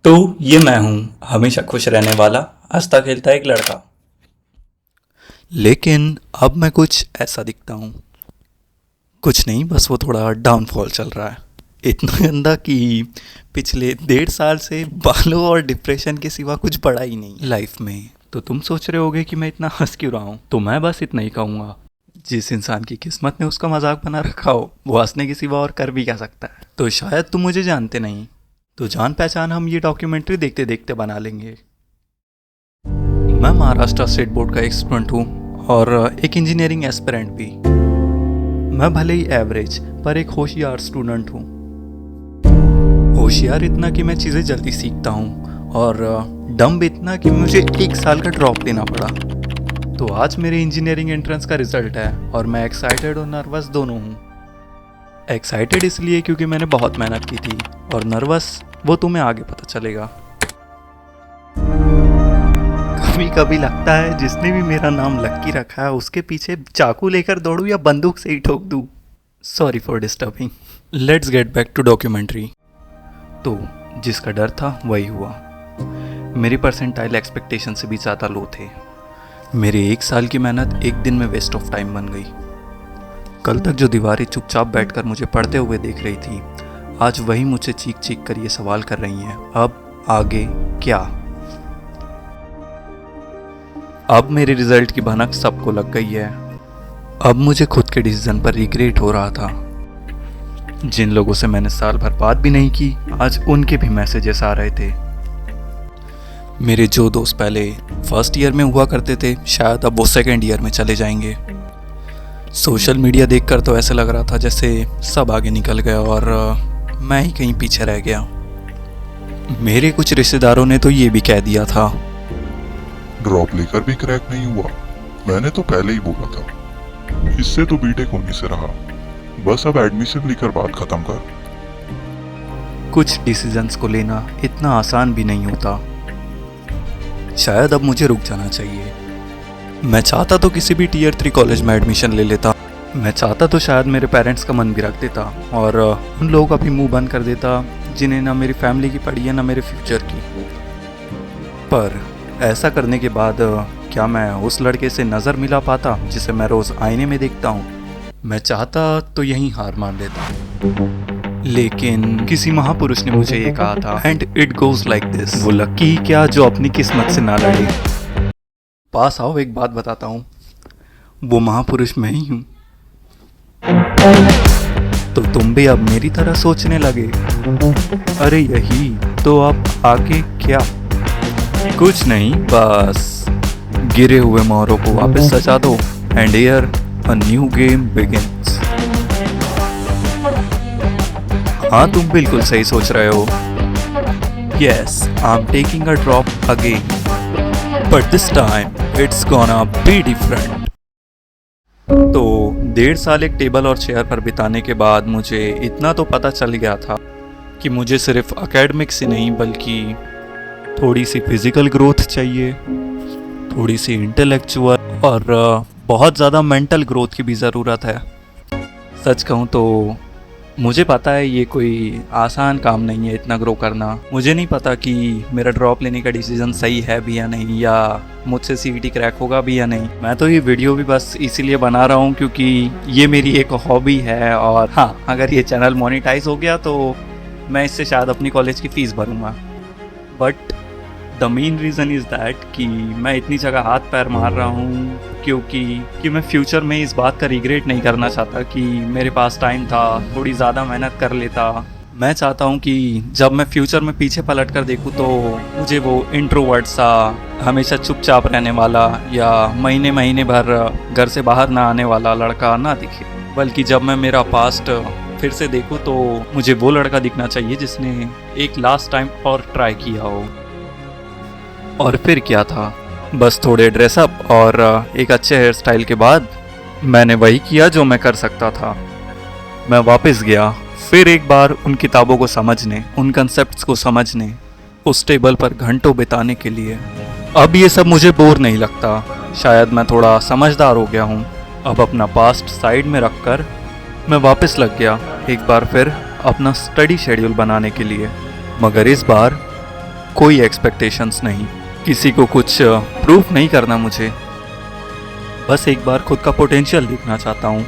तो ये मैं हूँ, हमेशा खुश रहने वाला, हंसता खेलता एक लड़का। लेकिन अब मैं कुछ ऐसा दिखता हूँ। कुछ नहीं, बस वो थोड़ा डाउनफॉल चल रहा है। इतना गंदा कि पिछले 1.5 साल से बालों और डिप्रेशन के सिवा कुछ बढ़ा ही नहीं लाइफ में। तो तुम सोच रहे होगे कि मैं इतना हंस क्यों रहा हूँ, तो मैं बस इतना ही कहूँगा, जिस इंसान की किस्मत ने उसका मजाक बना रखा हो वो हंसने के सिवा और कर भी क्या सकता है। तो शायद तुम मुझे जानते नहीं, तो जान पहचान हम ये डॉक्यूमेंट्री देखते देखते बना लेंगे। मैं महाराष्ट्र स्टेट बोर्ड का एक स्टूडेंट हूँ और एक इंजीनियरिंग एस्पिरेंट भी। मैं भले ही एवरेज पर एक होशियार स्टूडेंट हूँ। होशियार इतना कि मैं चीज़ें जल्दी सीखता हूँ और डम इतना कि मुझे 1 साल का ड्रॉप लेना पड़ा। तो आज मेरे इंजीनियरिंग एंट्रेंस का रिजल्ट है और मैं एक्साइटेड और नर्वस दोनों हूँ। एक्साइटेड इसलिए क्योंकि मैंने बहुत मेहनत की थी, और नर्वस वो तुम्हें आगे पता चलेगा। कभी कभी लगता है जिसने भी मेरा नाम लक्की रखा है उसके पीछे चाकू लेकर दौड़ूं या बंदूक से ही ठोक दूं। Sorry for disturbing. Let's get back to documentary. तो जिसका डर था वही हुआ। मेरी परसेंटाइल एक्सपेक्टेशन से भी ज़्यादा लो थे। मेरी 1 साल की मेहनत एक दिन में वेस्ट ऑफ टाइम बन गई। कल तक जो दीवारें चुपचाप बैठकर मुझे पढ़ते हुए देख रही थी, आज वही मुझसे चीख चीख कर ये सवाल कर रही हैं, अब आगे क्या। अब मेरे रिजल्ट की भनक सबको लग गई है। अब मुझे खुद के डिसीजन पर रिग्रेट हो रहा था। जिन लोगों से मैंने साल भर बात भी नहीं की, आज उनके भी मैसेजेस आ रहे थे। मेरे जो दोस्त पहले फर्स्ट ईयर में हुआ करते थे, शायद अब वो सेकेंड ईयर में चले जाएंगे। सोशल मीडिया देखकर तो ऐसे लग रहा था जैसे सब आगे निकल गया और मैं ही कहीं पीछे रह गया। मेरे कुछ रिश्तेदारों ने तो ये भी कह दिया था, ड्रॉप लेकर भी क्रैक नहीं हुआ। मैंने तो पहले ही बोला था, इससे तो बीटेक होने से रहा। बस अब एडमिशन लेकर बात खत्म कर। कुछ डिसीजंस को लेना इतना आसान भी नहीं होता। शायद अब मुझे रुक जाना चाहिए। मैं चाहता तो किसी भी टियर 3 कॉलेज में एडमिशन ले लेता। मैं चाहता तो शायद मेरे पेरेंट्स का मन भी रख देता और उन लोगों का भी मुंह बंद कर देता जिन्हें ना मेरी फैमिली की पड़ी है ना मेरे फ्यूचर की। पर ऐसा करने के बाद क्या मैं उस लड़के से नज़र मिला पाता जिसे मैं रोज़ आईने में देखता हूँ? मैं चाहता तो यहीं हार मान लेता, लेकिन किसी महापुरुष ने मुझे ये कहा था, and it goes like this. वो लकी क्या जो अपनी किस्मत से ना लड़े। पास आओ, एक बात बताता हूँ, वो महापुरुष मैं ही हूँ। तो तुम भी अब मेरी तरह सोचने लगे? अरे यही तो, अब आगे क्या? कुछ नहीं, बस गिरे हुए मोहरों को वापस सजा दो and here a new game begins. हाँ, तुम बिल्कुल सही सोच रहे हो। Yes, I am taking a drop again, but this time it's gonna be different. तो 1.5 साल एक टेबल और चेयर पर बिताने के बाद मुझे इतना तो पता चल गया था कि मुझे सिर्फ एकेडमिक्स ही नहीं बल्कि थोड़ी सी फिजिकल ग्रोथ चाहिए, थोड़ी सी इंटेलेक्चुअल और बहुत ज़्यादा मेंटल ग्रोथ की भी ज़रूरत है। सच कहूँ तो मुझे पता है ये कोई आसान काम नहीं है इतना ग्रो करना। मुझे नहीं पता कि मेरा ड्रॉप लेने का डिसीजन सही है भी या नहीं, या मुझसे सीईटी क्रैक होगा भी या नहीं। मैं तो ये वीडियो भी बस इसीलिए बना रहा हूँ क्योंकि ये मेरी एक हॉबी है, और हाँ, अगर ये चैनल मोनेटाइज हो गया तो मैं इससे शायद अपनी कॉलेज की फ़ीस भरूँगा। But the main reason is that कि मैं इतनी जगह हाथ पैर मार रहा हूँ क्योंकि मैं फ्यूचर में इस बात का रिग्रेट नहीं करना चाहता कि मेरे पास टाइम था, थोड़ी ज़्यादा मेहनत कर लेता। मैं चाहता हूँ कि जब मैं फ्यूचर में पीछे पलट कर देखूँ तो मुझे वो इंट्रोवर्ट सा, हमेशा चुपचाप रहने वाला या महीने महीने भर घर से बाहर ना आने वाला लड़का ना दिखे, बल्कि जब मैं मेरा पास्ट फिर से देखूँ तो मुझे वो लड़का दिखना चाहिए जिसने एक लास्ट टाइम और ट्राई किया हो। और फिर क्या था, बस थोड़े ड्रेसअप और एक अच्छे हेयर स्टाइल के बाद मैंने वही किया जो मैं कर सकता था। मैं वापस गया फिर एक बार उन किताबों को समझने, उन कंसेप्ट्स को समझने, उस टेबल पर घंटों बिताने के लिए। अब ये सब मुझे बोर नहीं लगता, शायद मैं थोड़ा समझदार हो गया हूँ। अब अपना पास्ट साइड में रखकर मैं वापस लग गया एक बार फिर अपना स्टडी शेड्यूल बनाने के लिए, मगर इस बार कोई एक्सपेक्टेशंस नहीं, किसी को कुछ प्रूफ नहीं करना मुझे, बस एक बार खुद का पोटेंशियल देखना चाहता हूँ।